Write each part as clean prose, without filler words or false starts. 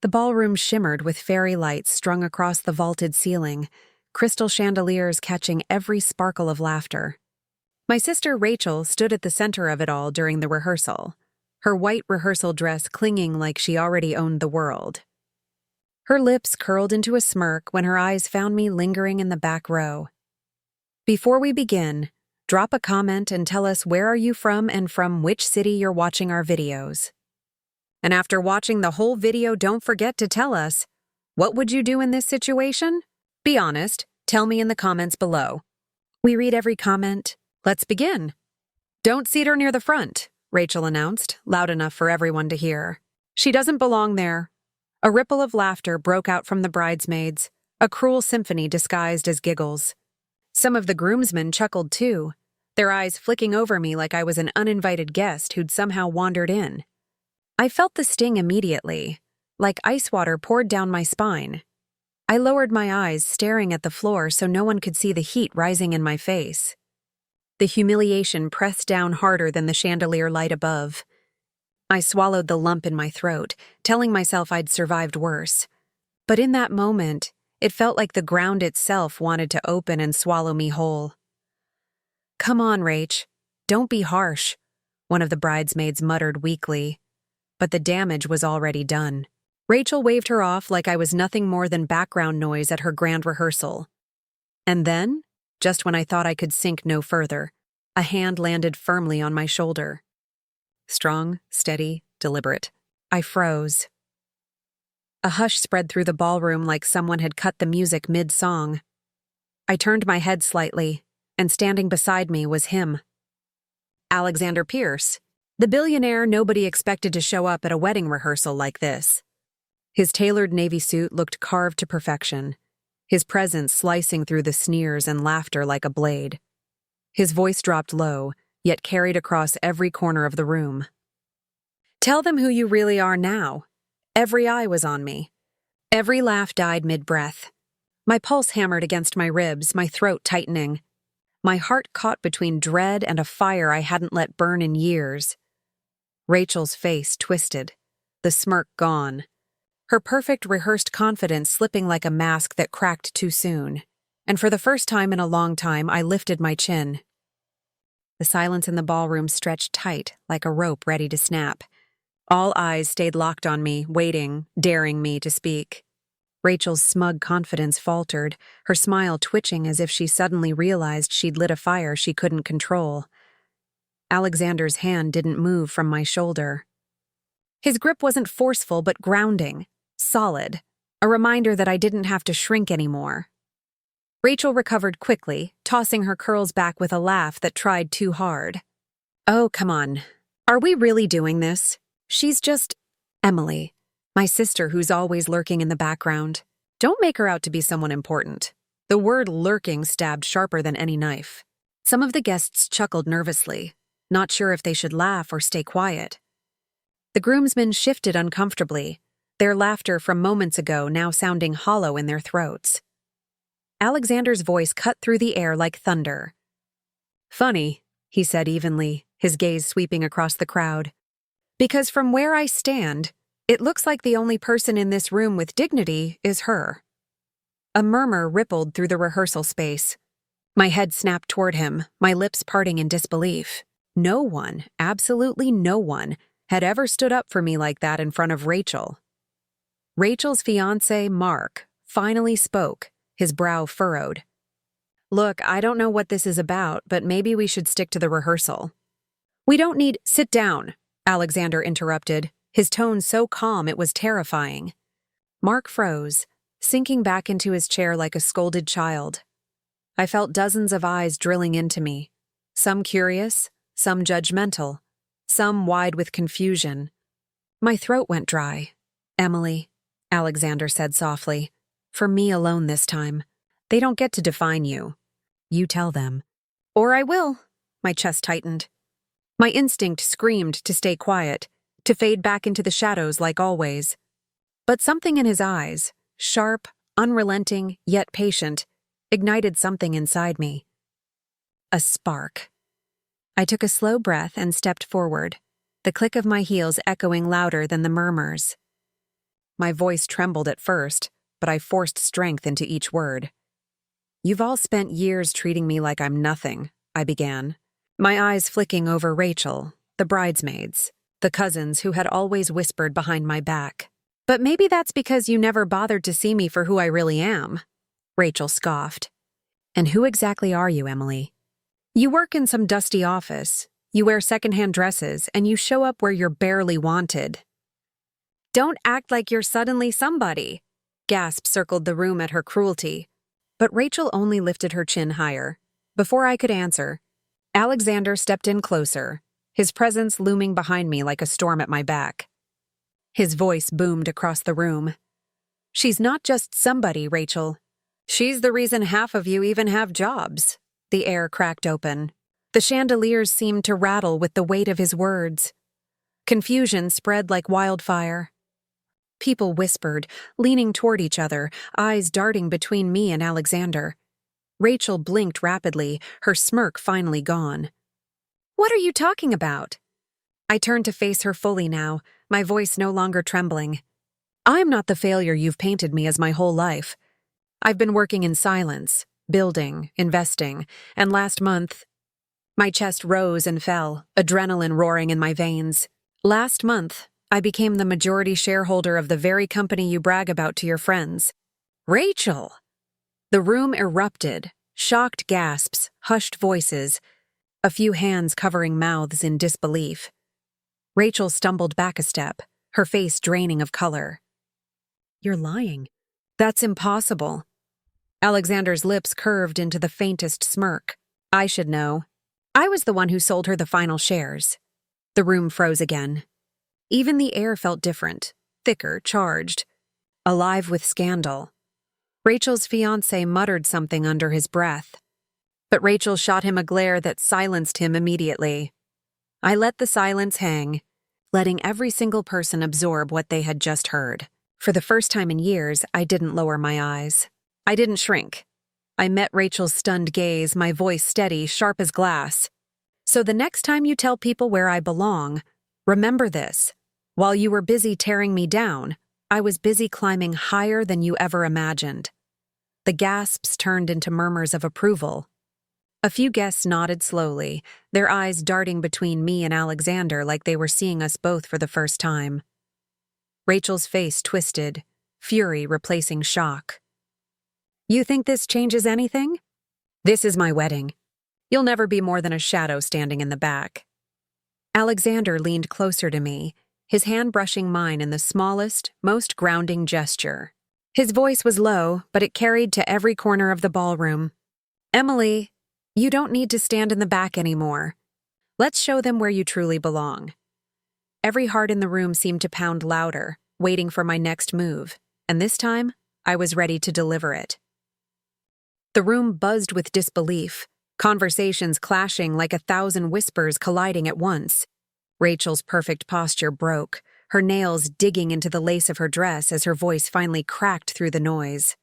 The ballroom shimmered with fairy lights strung across the vaulted ceiling, crystal chandeliers catching every sparkle of laughter. My sister Rachel stood at the center of it all during the rehearsal, her white rehearsal dress clinging like she already owned the world. Her lips curled into a smirk when her eyes found me lingering in the back row. Before we begin, drop a comment and tell us where are you from and from which city you're watching our videos. And after watching the whole video, don't forget to tell us, what would you do in this situation? Be honest, tell me in the comments below. We read every comment. Let's begin. Don't seat her near the front, Rachel announced, loud enough for everyone to hear. She doesn't belong there. A ripple of laughter broke out from the bridesmaids, a cruel symphony disguised as giggles. Some of the groomsmen chuckled too, their eyes flicking over me like I was an uninvited guest who'd somehow wandered in. I felt the sting immediately, like ice water poured down my spine. I lowered my eyes, staring at the floor so no one could see the heat rising in my face. The humiliation pressed down harder than the chandelier light above. I swallowed the lump in my throat, telling myself I'd survived worse. But in that moment, it felt like the ground itself wanted to open and swallow me whole. "Come on, Rach. Don't be harsh," one of the bridesmaids muttered weakly. But the damage was already done. Rachel waved her off like I was nothing more than background noise at her grand rehearsal. And then, just when I thought I could sink no further, a hand landed firmly on my shoulder. Strong, steady, deliberate. I froze. A hush spread through the ballroom like someone had cut the music mid-song. I turned my head slightly, and standing beside me was him. Alexander Pierce, the billionaire nobody expected to show up at a wedding rehearsal like this. His tailored navy suit looked carved to perfection, his presence slicing through the sneers and laughter like a blade. His voice dropped low, yet carried across every corner of the room. "Tell them who you really are now." Every eye was on me. Every laugh died mid-breath. My pulse hammered against my ribs, my throat tightening. My heart caught between dread and a fire I hadn't let burn in years. Rachel's face twisted, the smirk gone. Her perfect rehearsed confidence slipping like a mask that cracked too soon. And for the first time in a long time, I lifted my chin. The silence in the ballroom stretched tight, like a rope ready to snap. All eyes stayed locked on me, waiting, daring me to speak. Rachel's smug confidence faltered, her smile twitching as if she suddenly realized she'd lit a fire she couldn't control. Alexander's hand didn't move from my shoulder. His grip wasn't forceful but grounding, solid, a reminder that I didn't have to shrink anymore. Rachel recovered quickly, tossing her curls back with a laugh that tried too hard. "Oh, come on. Are we really doing this? She's just Emily, my sister who's always lurking in the background. Don't make her out to be someone important." The word lurking stabbed sharper than any knife. Some of the guests chuckled nervously, not sure if they should laugh or stay quiet. The groomsmen shifted uncomfortably, their laughter from moments ago now sounding hollow in their throats. Alexander's voice cut through the air like thunder. "Funny," he said evenly, his gaze sweeping across the crowd. "Because from where I stand, it looks like the only person in this room with dignity is her." A murmur rippled through the rehearsal space. My head snapped toward him, my lips parting in disbelief. No one, absolutely no one, had ever stood up for me like that in front of Rachel. Rachel's fiancé, Mark, finally spoke, his brow furrowed. "Look, I don't know what this is about, but maybe we should stick to the rehearsal." "We don't need—" "Sit down," Alexander interrupted, his tone so calm it was terrifying. Mark froze, sinking back into his chair like a scolded child. I felt dozens of eyes drilling into me, some curious, some judgmental, some wide with confusion. My throat went dry. "Emily," Alexander said softly, "for me alone this time. They don't get to define you. You tell them." "Or I will." My chest tightened. My instinct screamed to stay quiet, to fade back into the shadows like always. But something in his eyes, sharp, unrelenting, yet patient, ignited something inside me. A spark. I took a slow breath and stepped forward, the click of my heels echoing louder than the murmurs. My voice trembled at first, but I forced strength into each word. "You've all spent years treating me like I'm nothing," I began, my eyes flicking over Rachel, the bridesmaids, the cousins who had always whispered behind my back. "But maybe that's because you never bothered to see me for who I really am," Rachel scoffed. "And who exactly are you, Emily? You work in some dusty office, you wear secondhand dresses, and you show up where you're barely wanted." "Don't act like you're suddenly somebody," gasp circled the room at her cruelty. But Rachel only lifted her chin higher. Before I could answer, Alexander stepped in closer, his presence looming behind me like a storm at my back. His voice boomed across the room. "She's not just somebody, Rachel. She's the reason half of you even have jobs." The air cracked open. The chandeliers seemed to rattle with the weight of his words. Confusion spread like wildfire. People whispered, leaning toward each other, eyes darting between me and Alexander. Rachel blinked rapidly, her smirk finally gone. "What are you talking about?" I turned to face her fully now, my voice no longer trembling. "I'm not the failure you've painted me as my whole life. I've been working in silence, building, investing, and last month—" My chest rose and fell, adrenaline roaring in my veins. "Last month, I became the majority shareholder of the very company you brag about to your friends." "Rachel!" The room erupted, shocked gasps, hushed voices, a few hands covering mouths in disbelief. Rachel stumbled back a step, her face draining of color. "You're lying." "That's impossible." Alexander's lips curved into the faintest smirk. "I should know. I was the one who sold her the final shares." The room froze again. Even the air felt different, thicker, charged, alive with scandal. Rachel's fiancé muttered something under his breath, but Rachel shot him a glare that silenced him immediately. I let the silence hang, letting every single person absorb what they had just heard. For the first time in years, I didn't lower my eyes. I didn't shrink. I met Rachel's stunned gaze, my voice steady, sharp as glass. "So the next time you tell people where I belong, remember this. While you were busy tearing me down, I was busy climbing higher than you ever imagined." The gasps turned into murmurs of approval. A few guests nodded slowly, their eyes darting between me and Alexander like they were seeing us both for the first time. Rachel's face twisted, fury replacing shock. "You think this changes anything? This is my wedding. You'll never be more than a shadow standing in the back." Alexander leaned closer to me, his hand brushing mine in the smallest, most grounding gesture. His voice was low, but it carried to every corner of the ballroom. "Emily, you don't need to stand in the back anymore. Let's show them where you truly belong." Every heart in the room seemed to pound louder, waiting for my next move, and this time, I was ready to deliver it. The room buzzed with disbelief, conversations clashing like 1,000 whispers colliding at once. Rachel's perfect posture broke, her nails digging into the lace of her dress as her voice finally cracked through the noise.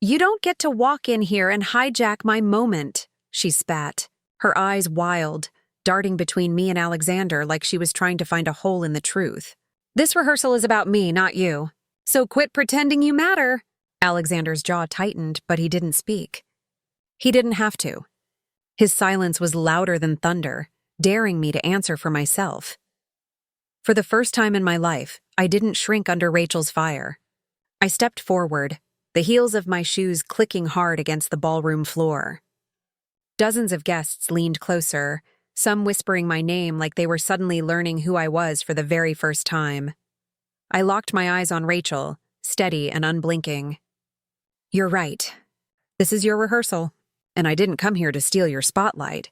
"You don't get to walk in here and hijack my moment," she spat, her eyes wild, darting between me and Alexander like she was trying to find a hole in the truth. "This rehearsal is about me, not you. So quit pretending you matter." Alexander's jaw tightened, but he didn't speak. He didn't have to. His silence was louder than thunder, daring me to answer for myself. For the first time in my life, I didn't shrink under Rachel's fire. I stepped forward, the heels of my shoes clicking hard against the ballroom floor. Dozens of guests leaned closer, some whispering my name like they were suddenly learning who I was for the very first time. I locked my eyes on Rachel, steady and unblinking. "You're right. This is your rehearsal, and I didn't come here to steal your spotlight."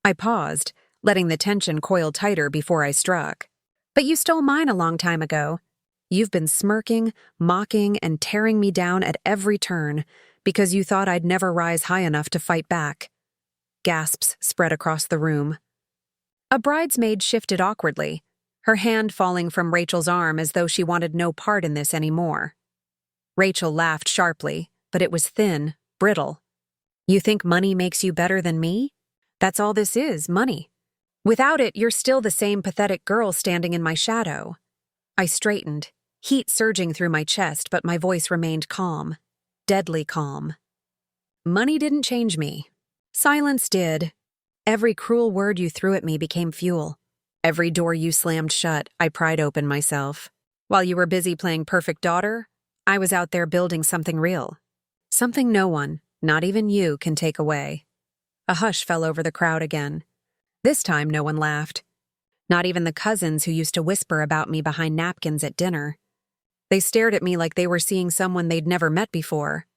I paused, letting the tension coil tighter before I struck. "But you stole mine a long time ago. You've been smirking, mocking, and tearing me down at every turn because you thought I'd never rise high enough to fight back." Gasps spread across the room. A bridesmaid shifted awkwardly, her hand falling from Rachel's arm as though she wanted no part in this anymore. Rachel laughed sharply, but it was thin, brittle. "You think money makes you better than me? That's all this is, money. Without it, you're still the same pathetic girl standing in my shadow." I straightened, heat surging through my chest, but my voice remained calm, deadly calm. Money didn't change me. Silence did. Every cruel word you threw at me became fuel. Every door you slammed shut, I pried open myself. While you were busy playing perfect daughter, I was out there building something real. Something no one, not even you, can take away. A hush fell over the crowd again. This time no one laughed. Not even the cousins who used to whisper about me behind napkins at dinner. They stared at me like they were seeing someone they'd never met before.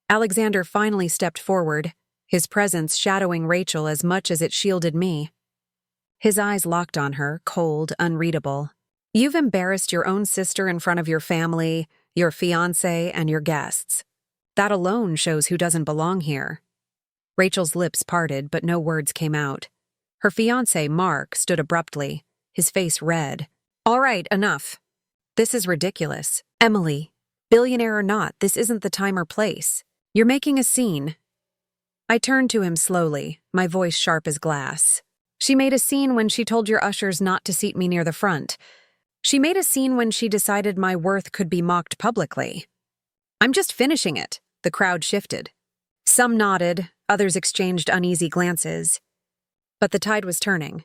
Alexander finally stepped forward, his presence shadowing Rachel as much as it shielded me. His eyes locked on her, cold, unreadable. You've embarrassed your own sister in front of your family, your fiancé, and your guests. That alone shows who doesn't belong here. Rachel's lips parted, but no words came out. Her fiancé, Mark, stood abruptly, his face red. All right, enough. This is ridiculous. Emily, billionaire or not, this isn't the time or place. You're making a scene. I turned to him slowly, my voice sharp as glass. She made a scene when she told your ushers not to seat me near the front. She made a scene when she decided my worth could be mocked publicly. I'm just finishing it. The crowd shifted. Some nodded, others exchanged uneasy glances. But the tide was turning.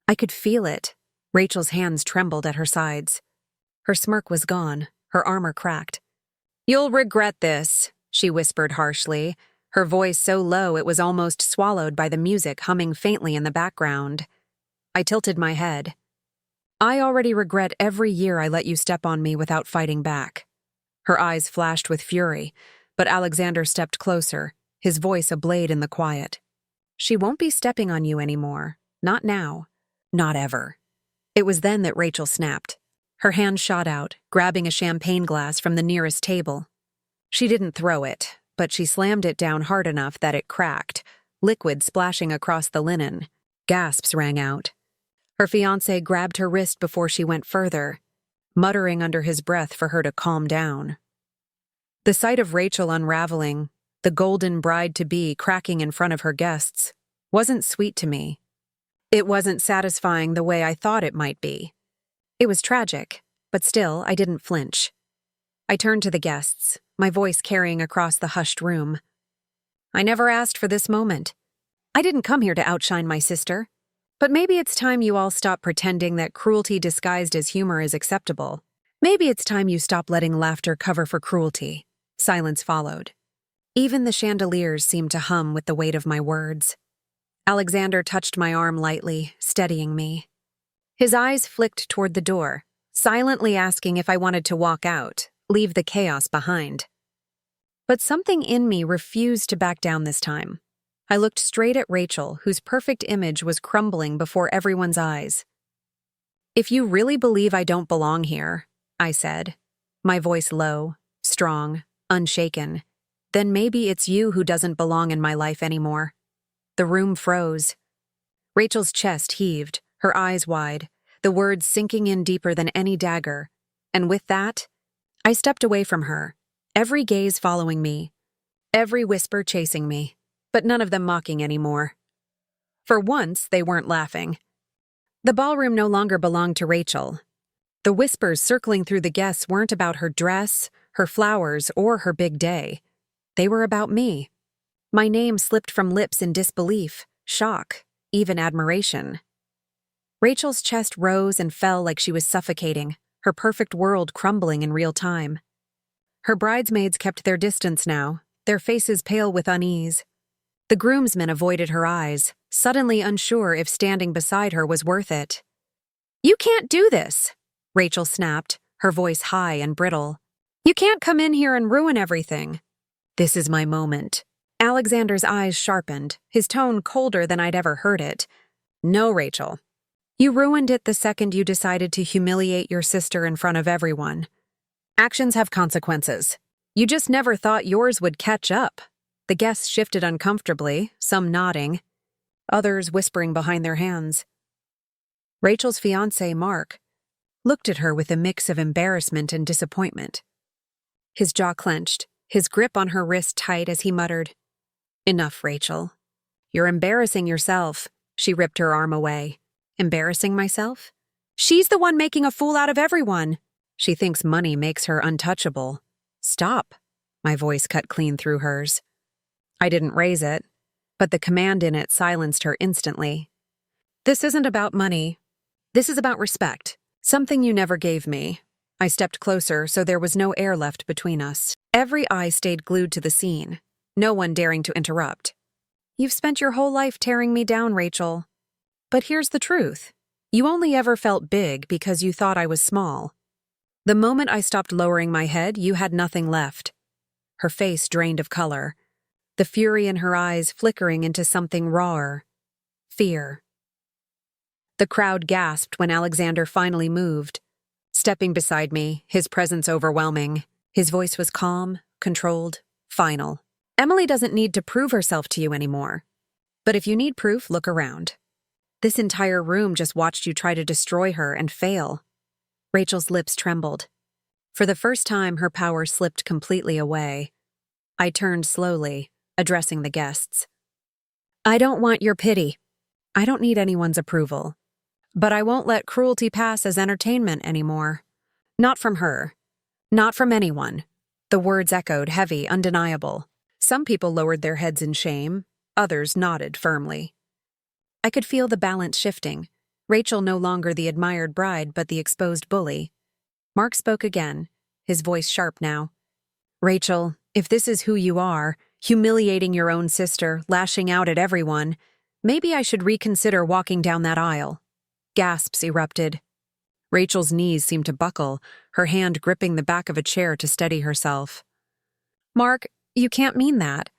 I could feel it. Rachel's hands trembled at her sides. Her smirk was gone, her armor cracked. You'll regret this, she whispered harshly, her voice so low it was almost swallowed by the music humming faintly in the background. I tilted my head. I already regret every year I let you step on me without fighting back. Her eyes flashed with fury, but Alexander stepped closer, his voice a blade in the quiet. She won't be stepping on you anymore. Not now. Not ever. It was then that Rachel snapped. Her hand shot out, grabbing a champagne glass from the nearest table. She didn't throw it, but she slammed it down hard enough that it cracked, liquid splashing across the linen. Gasps rang out. Her fiancé grabbed her wrist before she went further, muttering under his breath for her to calm down. The sight of Rachel unraveling, the golden bride-to-be cracking in front of her guests, wasn't sweet to me. It wasn't satisfying the way I thought it might be. It was tragic, but still, I didn't flinch. I turned to the guests, my voice carrying across the hushed room. I never asked for this moment. I didn't come here to outshine my sister. But maybe it's time you all stop pretending that cruelty disguised as humor is acceptable. Maybe it's time you stop letting laughter cover for cruelty. Silence followed. Even the chandeliers seemed to hum with the weight of my words. Alexander touched my arm lightly, steadying me. His eyes flicked toward the door, silently asking if I wanted to walk out, leave the chaos behind. But something in me refused to back down this time. I looked straight at Rachel, whose perfect image was crumbling before everyone's eyes. If you really believe I don't belong here, I said, my voice low, strong, unshaken, then maybe it's you who doesn't belong in my life anymore. The room froze. Rachel's chest heaved, her eyes wide, the words sinking in deeper than any dagger. And with that, I stepped away from her, every gaze following me, every whisper chasing me, but none of them mocking anymore. For once, they weren't laughing. The ballroom no longer belonged to Rachel. The whispers circling through the guests weren't about her dress, her flowers, or her big day. They were about me. My name slipped from lips in disbelief, shock, even admiration. Rachel's chest rose and fell like she was suffocating, her perfect world crumbling in real time. Her bridesmaids kept their distance now, their faces pale with unease. The groomsmen avoided her eyes, suddenly unsure if standing beside her was worth it. "You can't do this," Rachel snapped, her voice high and brittle. "You can't come in here and ruin everything." "This is my moment." Alexander's eyes sharpened, his tone colder than I'd ever heard it. "No, Rachel. You ruined it the second you decided to humiliate your sister in front of everyone. Actions have consequences. You just never thought yours would catch up." The guests shifted uncomfortably, some nodding, others whispering behind their hands. Rachel's fiancé, Mark, looked at her with a mix of embarrassment and disappointment. His jaw clenched, his grip on her wrist tight as he muttered, "Enough, Rachel. You're embarrassing yourself." She ripped her arm away. "Embarrassing myself? She's the one making a fool out of everyone." She thinks money makes her untouchable. Stop. My voice cut clean through hers. I didn't raise it, but the command in it silenced her instantly. This isn't about money. This is about respect. Something you never gave me. I stepped closer, so there was no air left between us. Every eye stayed glued to the scene, no one daring to interrupt. You've spent your whole life tearing me down, Rachel. But here's the truth. You only ever felt big because you thought I was small. The moment I stopped lowering my head, you had nothing left. Her face drained of color, the fury in her eyes flickering into something rawer. Fear. The crowd gasped when Alexander finally moved. Stepping beside me, his presence overwhelming. His voice was calm, controlled, final. Emily doesn't need to prove herself to you anymore. But if you need proof, look around. This entire room just watched you try to destroy her and fail. Rachel's lips trembled. For the first time, her power slipped completely away. I turned slowly, addressing the guests. I don't want your pity. I don't need anyone's approval. But I won't let cruelty pass as entertainment anymore. Not from her. Not from anyone. The words echoed, heavy, undeniable. Some people lowered their heads in shame. Others nodded firmly. I could feel the balance shifting. Rachel no longer the admired bride, but the exposed bully. Mark spoke again, his voice sharp now. Rachel, if this is who you are, humiliating your own sister, lashing out at everyone, maybe I should reconsider walking down that aisle. Gasps erupted. Rachel's knees seemed to buckle, her hand gripping the back of a chair to steady herself. Mark, you can't mean that.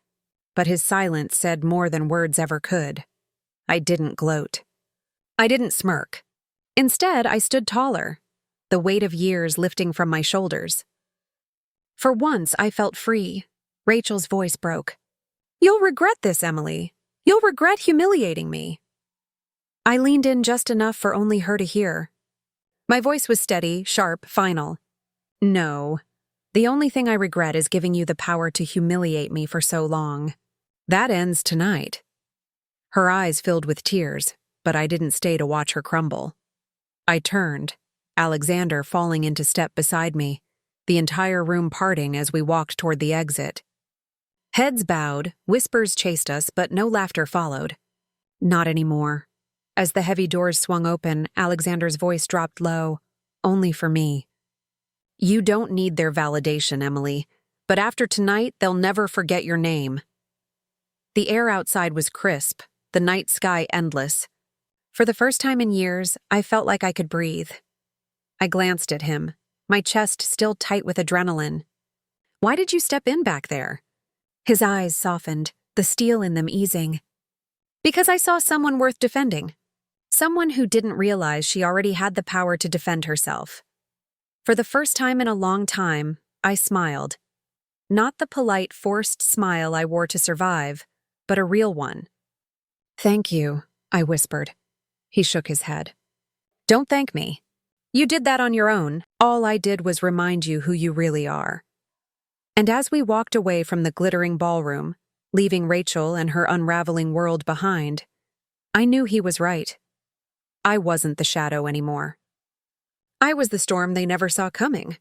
But his silence said more than words ever could. I didn't gloat. I didn't smirk. Instead, I stood taller, the weight of years lifting from my shoulders. For once, I felt free. Rachel's voice broke. You'll regret this, Emily. You'll regret humiliating me. I leaned in just enough for only her to hear. My voice was steady, sharp, final. No. The only thing I regret is giving you the power to humiliate me for so long. That ends tonight. Her eyes filled with tears, but I didn't stay to watch her crumble. I turned, Alexander falling into step beside me, the entire room parting as we walked toward the exit. Heads bowed, whispers chased us, but no laughter followed. Not anymore. As the heavy doors swung open, Alexander's voice dropped low, only for me. You don't need their validation, Emily, but after tonight, they'll never forget your name. The air outside was crisp, the night sky endless. For the first time in years, I felt like I could breathe. I glanced at him, my chest still tight with adrenaline. Why did you step in back there? His eyes softened, the steel in them easing. Because I saw someone worth defending. Someone who didn't realize she already had the power to defend herself. For the first time in a long time, I smiled. Not the polite, forced smile I wore to survive, but a real one. Thank you, I whispered. He shook his head. Don't thank me. You did that on your own. All I did was remind you who you really are. And as we walked away from the glittering ballroom, leaving Rachel and her unraveling world behind, I knew he was right. I wasn't the shadow anymore. I was the storm they never saw coming.